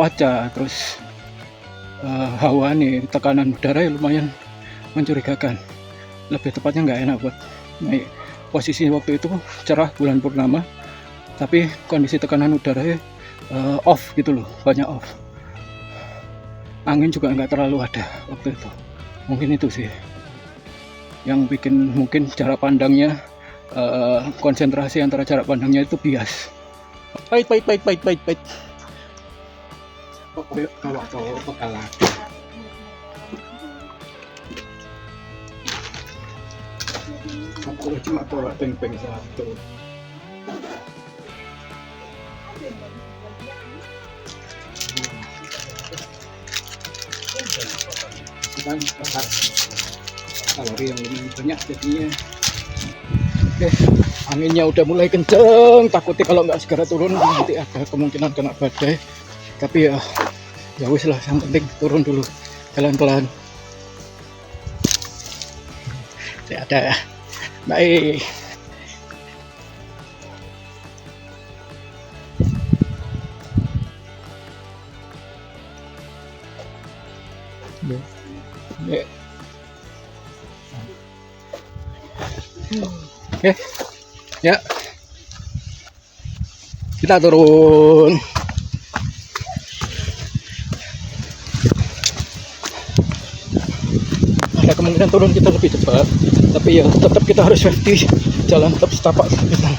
cuaca, terus hawa nih, tekanan udara ya lumayan mencurigakan. Lebih tepatnya nggak enak buat naik. Posisi waktu itu cerah bulan purnama, tapi kondisi tekanan udara off gitu loh, banyak off. Angin juga nggak terlalu ada waktu itu. Mungkin itu sih yang bikin mungkin jarak pandangnya, konsentrasi antara jarak pandangnya itu bias. Pait. Kalau pekalah. Aku cuma tolak peng-peng satu. Kan kalori yang lumayan banyak jadinya. Oke, anginnya udah mulai kenceng, takutnya kalau nggak segera turun nanti ada kemungkinan kena badai. Tapi ya wis lah, yang penting turun dulu pelan-pelan. Tidak ada, baik. Oke, ya kita turun. Ada kemungkinan turun kita lebih cepat, tapi ya tetap kita harus safety, jalan tetap setapak kita.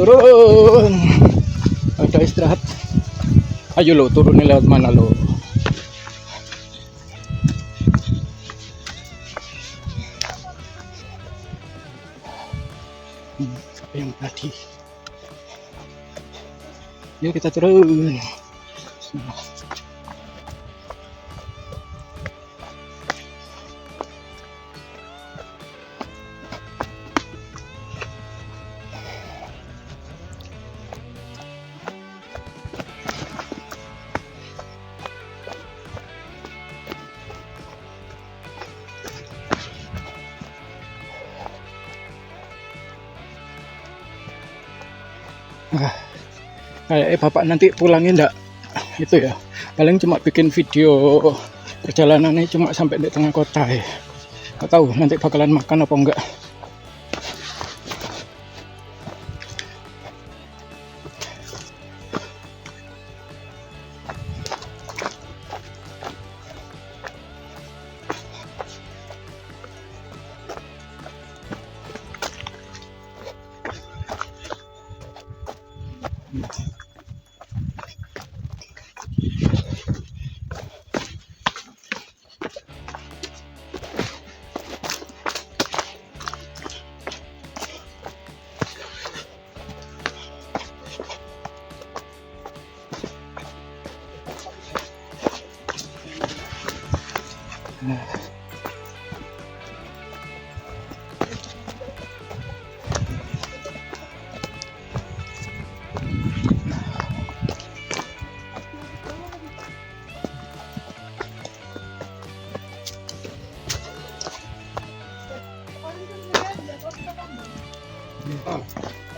Turun, ada istirahat. Ayo lo, turun lewat mana lo? Yang tadi. Yuk kita turun. Kayak bapak nanti pulangnya enggak itu ya, paling cuma bikin video perjalanannya cuma sampai di tengah kota ya. Nggak tahu nanti bakalan makan apa enggak.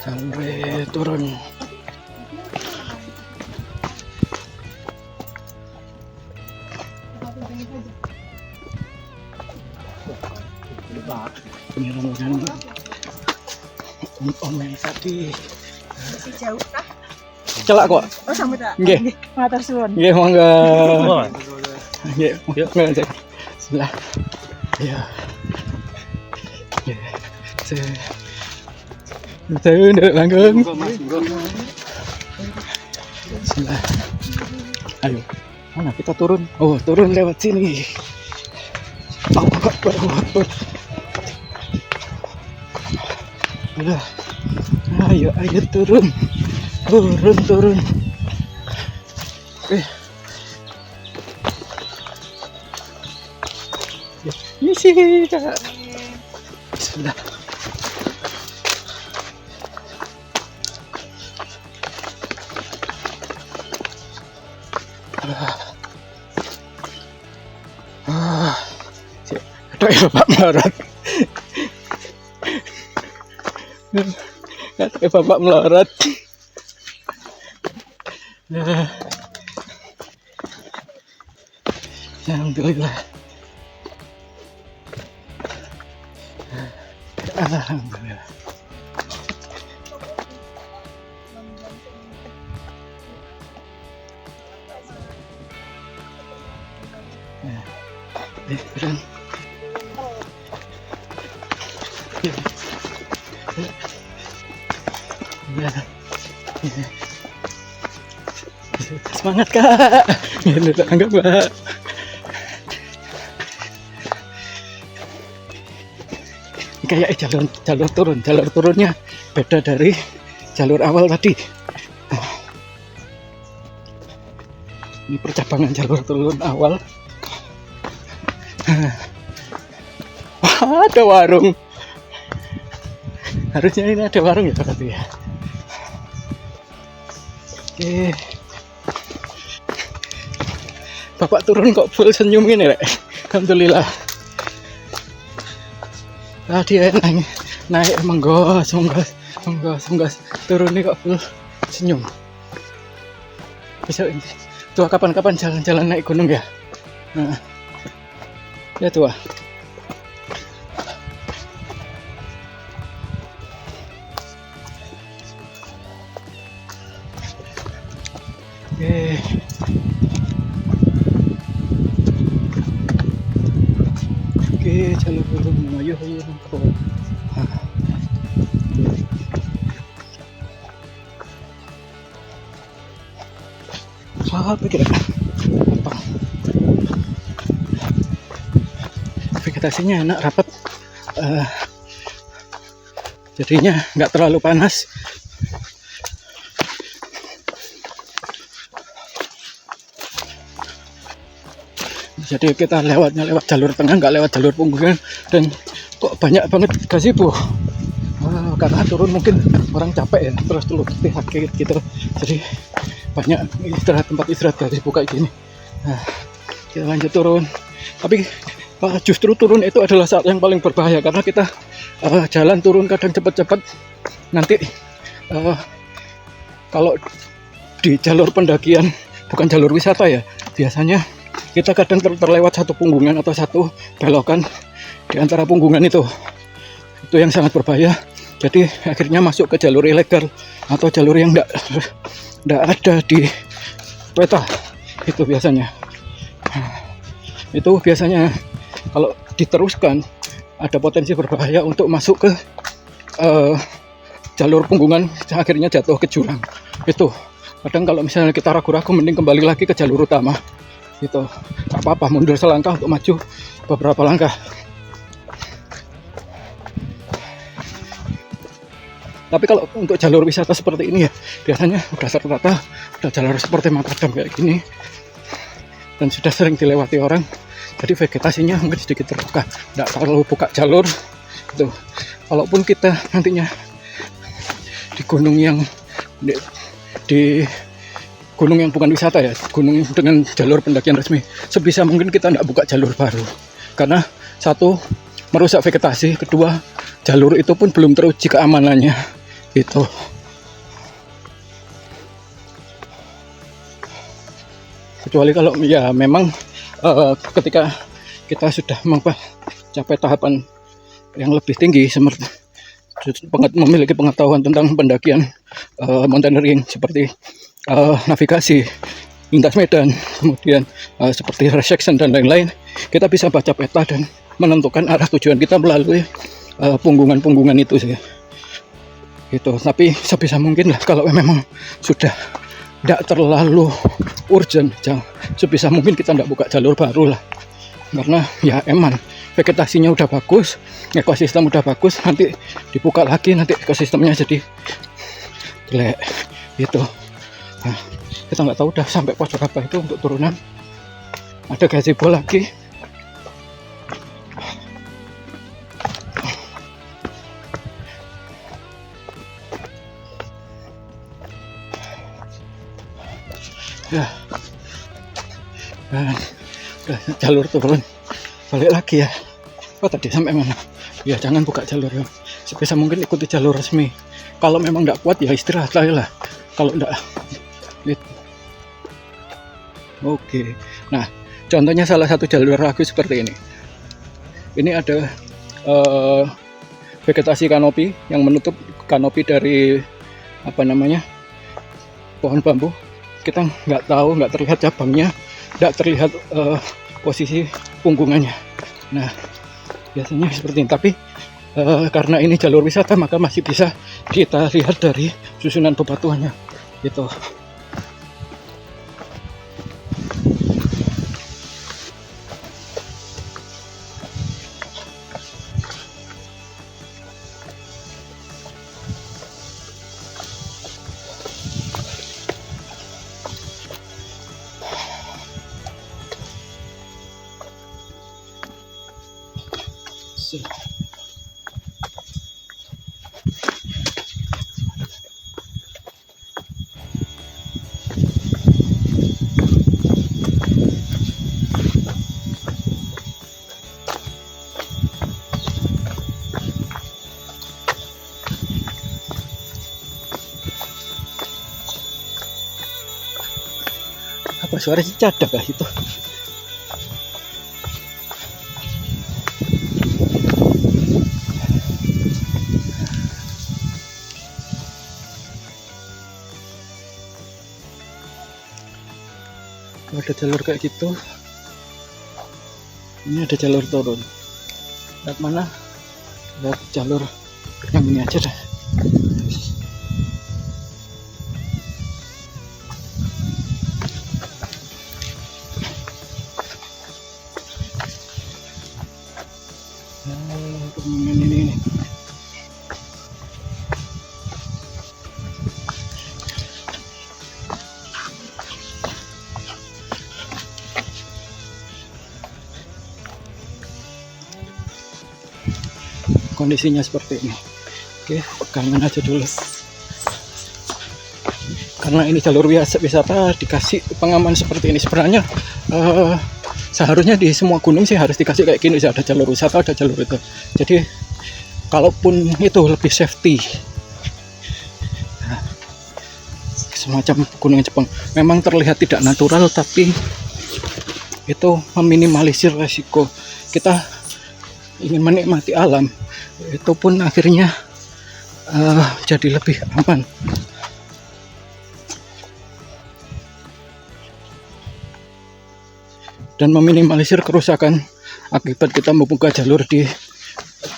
Sampai turun. Penyerangan om yang tadi masih jauh kah? Celak kok. Oh sampai tak? Nggih. Matur suwun. Nggih, monggo. Nggih, yuk ngajak. Sebelah. Ya. Ya. Turun dulu langgung. Sebelah. Ayo. Mana kita turun? Oh, turun lewat sini. Akbar. Udah. Ayo turun. Turun. Misi kak. Bismillah. Ada ya Bapak melorot. Ada Bapak melorot. Alhamdulillah. Alhamdulillah. Keren. Semangat kak. Anggap mbak. Kayak jalur turunnya beda dari jalur awal tadi. Ini percabangan jalur turun awal. Wah, ada warung. Harusnya ini ada warung ya berarti ya. Oke. Bapak turun kok full senyum ini, Rek. Alhamdulillah. Tadi naik menggos. Turun ini kok full senyum. Besok ini. Tua kapan-kapan jalan-jalan naik gunung ya. Nah. Ya tua. Oke, jalur turun, ayo. Apa kira? Vegetasinya enak, rapat. Jadinya nggak terlalu panas. Jadi kita lewat jalur tengah, nggak lewat jalur punggungan, dan kok banyak banget gazebo. Karena turun mungkin orang capek ya, terus sakit gitu. Jadi banyak tempat istirahat gazebo kayak gini. Nah, kita lanjut turun. Tapi justru turun itu adalah saat yang paling berbahaya karena kita jalan turun kadang cepat-cepat. Nanti kalau di jalur pendakian, bukan jalur wisata ya, biasanya kita kadang terlewat satu punggungan atau satu belokan di antara punggungan itu yang sangat berbahaya. Jadi akhirnya masuk ke jalur ilegal atau jalur yang tidak ada di peta itu biasanya. Itu biasanya kalau diteruskan ada potensi berbahaya untuk masuk ke jalur punggungan, akhirnya jatuh ke jurang. Itu kadang kalau misalnya kita ragu-ragu, mending kembali lagi ke jalur utama. Itu tak apa-apa, mundur selangkah untuk maju beberapa langkah. Tapi kalau untuk jalur wisata seperti ini ya, biasanya udah tertata, udah jalur seperti makadam kayak gini, dan sudah sering dilewati orang. Jadi vegetasinya mungkin sedikit terbuka, tidak terlalu buka jalur. Itu kalaupun kita nantinya di gunung yang di gunung yang bukan wisata ya, gunung dengan jalur pendakian resmi, sebisa mungkin kita tidak buka jalur baru, karena satu, merusak vegetasi, kedua, jalur itu pun belum teruji keamanannya. Itu kecuali kalau ya memang ketika kita sudah mencapai tahapan yang lebih tinggi, memiliki pengetahuan tentang pendakian, mountaineering seperti navigasi, lintas medan, kemudian seperti resection dan lain-lain, kita bisa baca peta dan menentukan arah tujuan kita melalui punggungan-punggungan itu sih. Gitu. Tapi sebisa mungkin lah, kalau memang sudah tidak terlalu urgent, sebisa mungkin kita tidak buka jalur baru lah, karena ya eman, vegetasinya udah bagus, ekosistem udah bagus, nanti dibuka lagi nanti ekosistemnya jadi jelek gitu. Nah, kita nggak tahu udah sampai pos berapa itu untuk turunan. Ada gazebo lagi. Ya, dan udah jalur turun, balik lagi ya. Oh tadi sampai mana? Ya jangan buka jalur ya. Sebisa mungkin ikuti jalur resmi. Kalau memang nggak kuat ya istirahat lah. Kalau nggak, gitu. Oke. Nah, contohnya salah satu jalur lagu seperti ini. Ini ada vegetasi kanopi yang menutup kanopi dari pohon bambu. Kita nggak tahu, nggak terlihat cabangnya, nggak terlihat posisi punggungannya. Nah, biasanya seperti ini. Tapi karena ini jalur wisata, maka masih bisa kita lihat dari susunan bebatuannya, gitu. Apa suara cicak kah itu? Kalau ada jalur kayak gitu, ini ada jalur turun. Lihat mana? Lihat jalur yang ini aja dah. Ini. Kondisinya seperti ini. Oke, pegangan aja dulu. Karena ini jalur wisata, dikasih pengaman seperti ini. Sebenarnya seharusnya di semua gunung sih harus dikasih kayak gini. Ada jalur wisata, ada jalur itu. Jadi kalaupun itu lebih safety. Nah, semacam gunung Jepang memang terlihat tidak natural, tapi itu meminimalisir resiko. Kita ingin menikmati alam, itu pun akhirnya jadi lebih aman. Dan meminimalisir kerusakan akibat kita membuka jalur di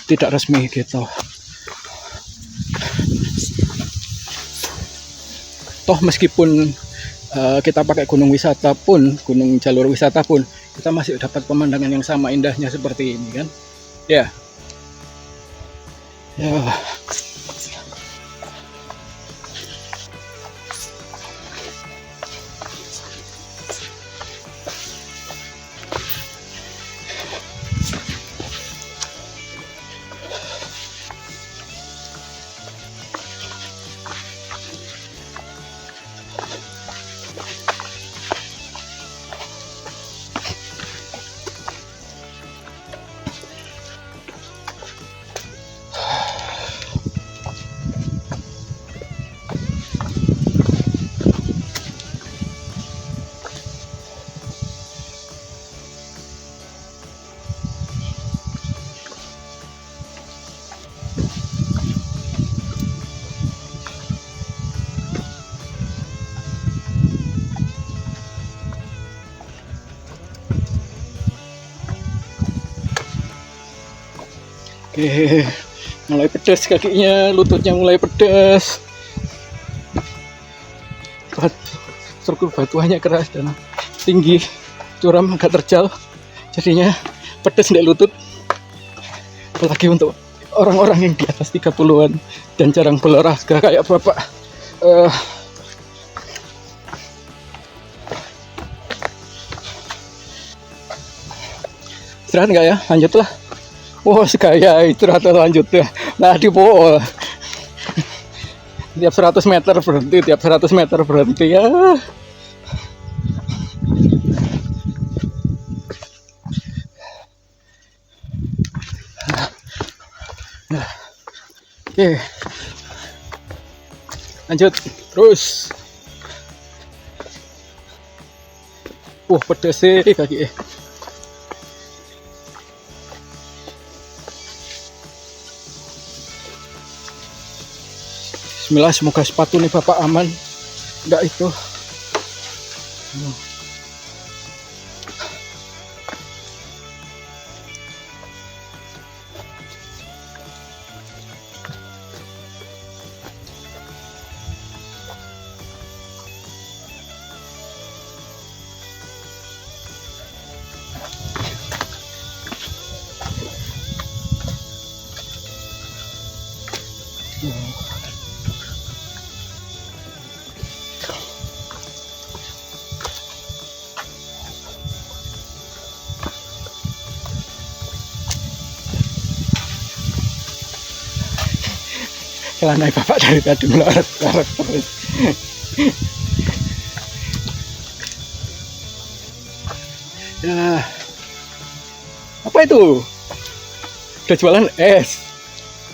tidak resmi, gitu. Toh meskipun kita pakai gunung wisata pun, gunung jalur wisata pun, kita masih dapat pemandangan yang sama indahnya seperti ini kan. Ya. Oke, mulai pedas kakinya, lututnya mulai pedas. Struktur batuannya keras dan tinggi, curam, agak terjal, jadinya pedas di lutut. Apalagi untuk orang-orang yang di atas 30-an dan jarang berolahraga kayak bapak. Istirahat nggak ya? Lanjutlah. Wah, sekaya istirahat lanjut ya. Nah, di bawah. Tiap 100 meter berhenti, tiap 100 meter berhenti ya. Nah, oke, lanjut terus. Pedes sih kaki. Bismillah, semoga sepatu nih bapak aman, enggak itu. Celana bapak dari tadi melorot terus. Ya, apa itu? Udah jualan es.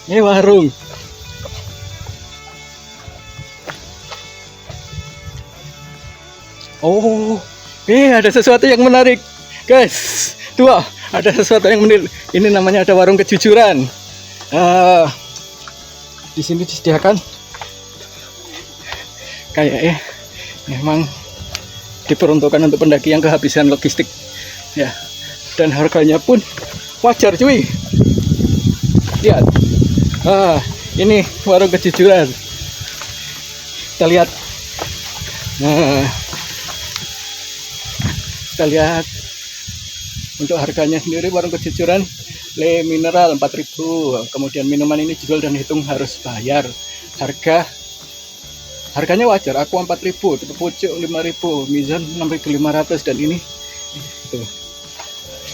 Ini warung. Oh, ada sesuatu yang menarik, guys. Tuh, ada sesuatu yang menarik. Ini namanya ada warung kejujuran. Di sini disediakan kayak memang diperuntukkan untuk pendaki yang kehabisan logistik, ya. Dan harganya pun wajar, cuy. Lihat, ini warung kejujuran. Kita lihat. Nah, kita lihat untuk harganya sendiri warung kejujuran le mineral 4.000, kemudian minuman ini jual dan hitung harus bayar. Harganya wajar, aqua 4.000, tutup pucuk 5.000, mizan 6.500, dan ini tuh.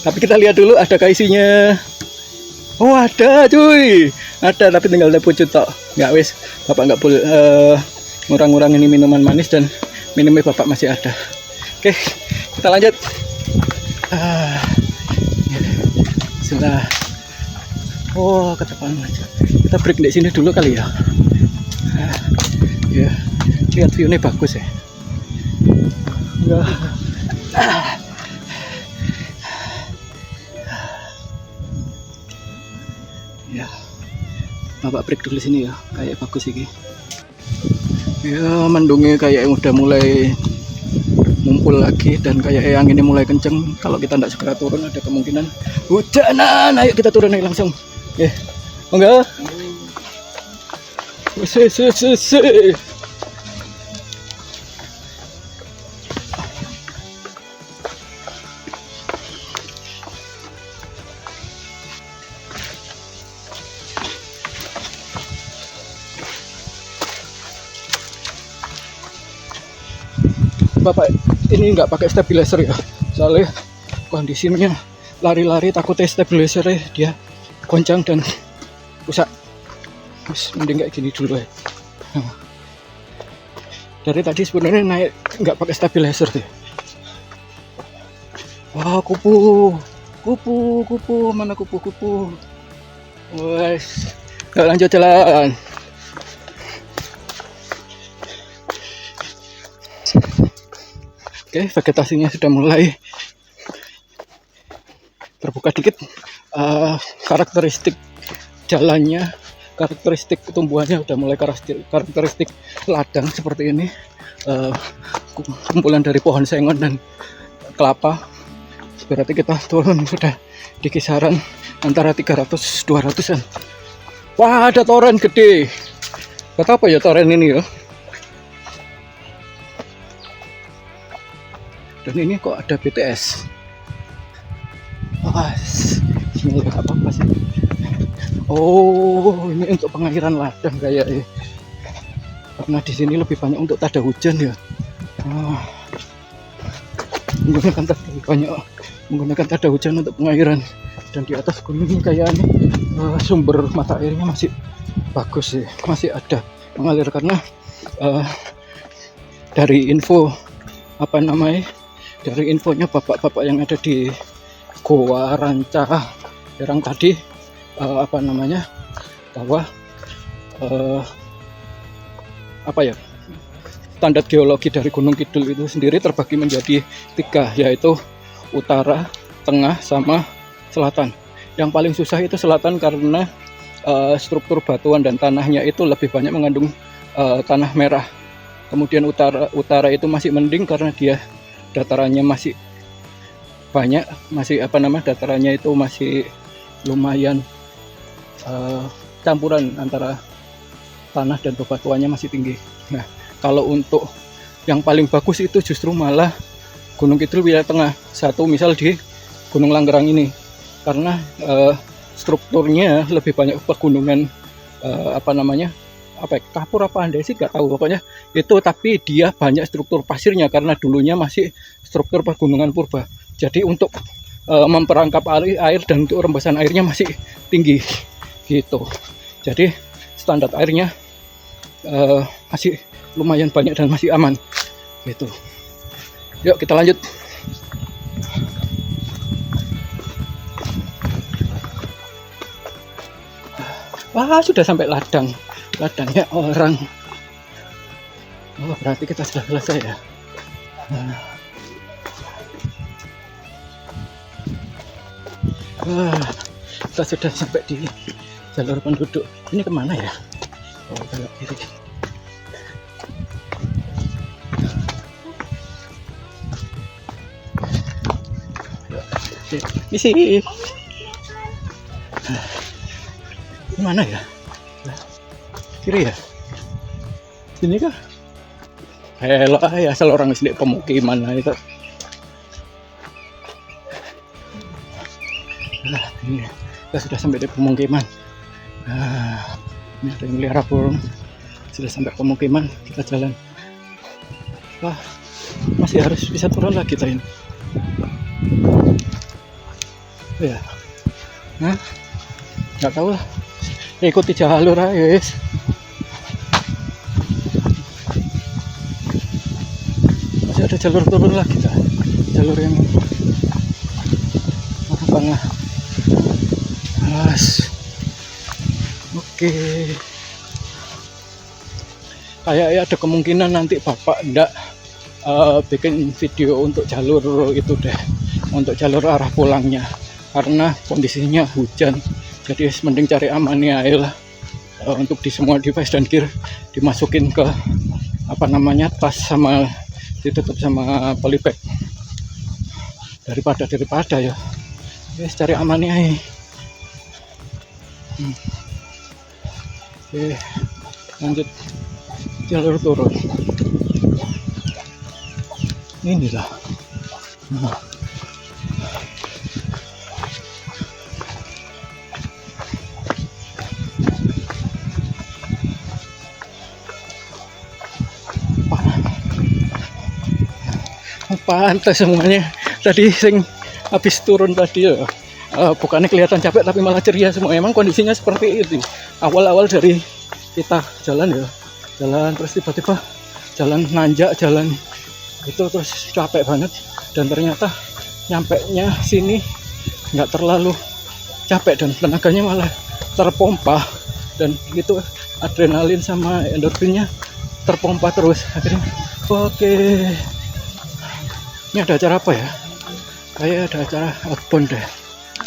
Tapi kita lihat dulu adakah isinya. Oh, ada, cuy, ada, tapi tinggal ada pucuk tok. Nggak, wis, bapak nggak boleh ngurang-ngurang ini minuman manis, dan minumnya bapak masih ada. Oke, kita lanjut. Sudah. Oh, ke depan aja. Kita break di sini dulu kali ya. Ya, lihat view-nya bagus ya. Ya, bapak break dulu sini ya. Kayak bagus ini. Ya, mendungnya kayak yang udah mulai ngumpul lagi, dan kayak anginnya mulai kenceng. Kalau kita tidak segera turun ada kemungkinan hujanan. Ayo kita turun aja langsung. Enggak. Bapak ini nggak pakai stabilizer ya, soalnya kondisinya lari-lari takutnya stabilizernya dia goncang dan rusak. Terus mending kayak gini dulu ya. Dari tadi sebenarnya naik nggak pakai stabilizer deh. Wah, kupu, mana kupu. Wes, lanjut jalan. Oke, vegetasinya sudah mulai terbuka dikit. Karakteristik jalannya, karakteristik tumbuhannya udah mulai karakteristik ladang seperti ini. Kumpulan dari pohon sengon dan kelapa. Berarti kita turun sudah di kisaran antara 300-200an. Wah, ada toren gede. Kata apa ya toren ini ya? Dan ini kok ada BTS. Wah, ini nggak apa-apa sih. Oh, ini untuk pengairan ladang kayaknya. Karena di sini lebih banyak untuk tada hujan ya. Menggunakan tada hujan untuk pengairan. Dan di atas gunung ini kayaknya sumber mata airnya masih bagus sih, masih ada mengalir. Karena dari info dari infonya bapak-bapak yang ada di Goa Ranca Herang tadi, bahwa standar geologi dari Gunung Kidul itu sendiri terbagi menjadi 3, yaitu utara, tengah, sama selatan. Yang paling susah itu selatan karena struktur batuan dan tanahnya itu lebih banyak mengandung tanah merah. Kemudian utara itu masih mending karena dia datarannya masih banyak, datarannya itu masih lumayan campuran antara tanah dan bebatuannya masih tinggi. Nah, kalau untuk yang paling bagus itu justru malah Gunung Kidul wilayah tengah. Satu misal di Gunung Langgerang ini, karena strukturnya lebih banyak pegunungan kapur apa andesit gak tahu, pokoknya itu, tapi dia banyak struktur pasirnya karena dulunya masih struktur pegunungan purba. Jadi untuk memperangkap air dan untuk rembesan airnya masih tinggi gitu. Jadi standar airnya masih lumayan banyak dan masih aman gitu. Yuk kita lanjut. Wah, sudah sampai ladangnya orang. Oh, berarti kita sudah selesai ya. Wah, kita sudah sampai di jalur penduduk. Ini kemana ya? Oh, belok kiri. Misi. Mana ya? Kiri ya? Sini kah? Hello, ya asal orang sini pemukiman lah itu. Nah, ini kita sudah sampai di pemukiman. Nah, ini ada yang melihara burung. Sudah sampai pemukiman, kita jalan. Wah, masih harus bisa turun lagi kita ini. Ya, nah, nggak tahu lah. Ikuti jalur aja, guys. Masih ada jalur turun lagi, kita. Jalur yang tengah. Oke. Kayaknya ada kemungkinan nanti Bapak ndak bikin video untuk jalur itu deh, untuk jalur arah pulangnya, karena kondisinya hujan. Jadi mending cari amannya aja lah, untuk di semua device dan gear dimasukin ke tas sama ditutup sama polybag daripada ya. Guys, cari amannya aja. Oke, lanjut jalur turun. Inilah. Pantai semuanya. Tadi sing habis turun tadi ya, bukannya kelihatan capek tapi malah ceria semua. Emang kondisinya seperti itu. Awal-awal dari kita jalan terus tiba-tiba jalan nanjak, jalan itu terus capek banget, dan ternyata nyampenya sini nggak terlalu capek dan tenaganya malah terpompa, dan itu adrenalin sama endorfinnya terpompa terus. Akhirnya oke. Ini ada acara apa ya? Kayak ada acara outbound deh.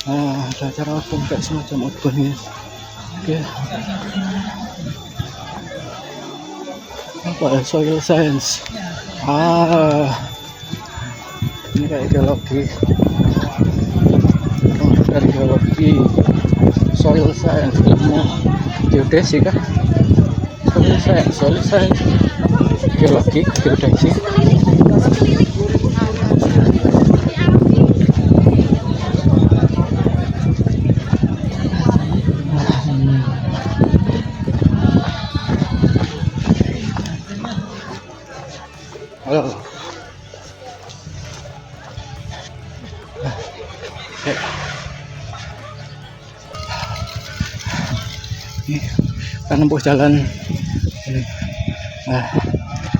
Ada acara outbound kayak semacam outbound ini. Oke. Apa ya? Soil science. Ini kayak geologi. Dari geologi, soil science, ilmu geodesi kah? Soil science, geologi, geodesi. Halo. Ini kita nempuh jalan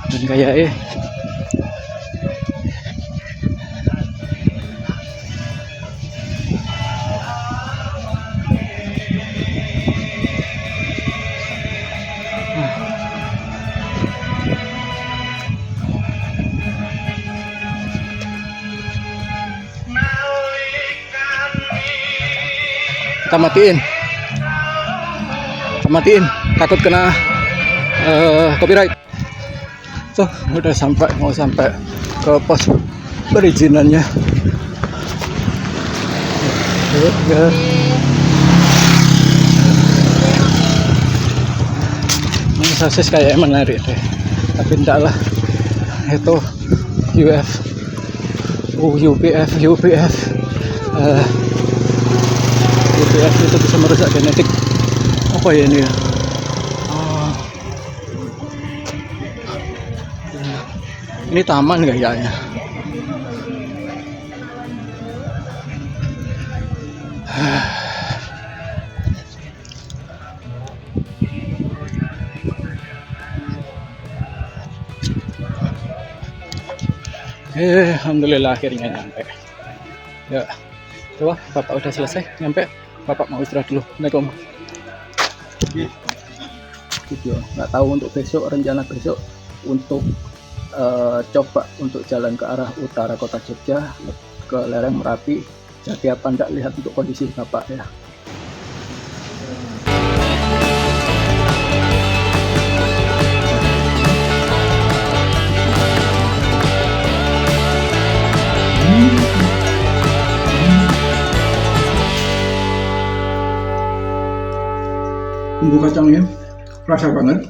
dan kayak Kita matiin, takut kena copyright. So, udah mau sampai ke pos perizinannya. Ya. Ini sosis kayak menarik deh, tapi enggak lah. Itu UPF itu bisa merusak genetik. Apa ya ini ya? Ini taman kayaknya. Alhamdulillah akhirnya nyampe. Ya, coba Bapak udah selesai nyampe. Bapak mau istirahat dulu. Assalamualaikum. Video nggak tahu untuk besok, rencana besok untuk coba untuk jalan ke arah utara kota Jogja ke lereng Merapi. Jadi apa enggak, lihat untuk kondisi Bapak ya. Bumbu kacangnya rasa banget.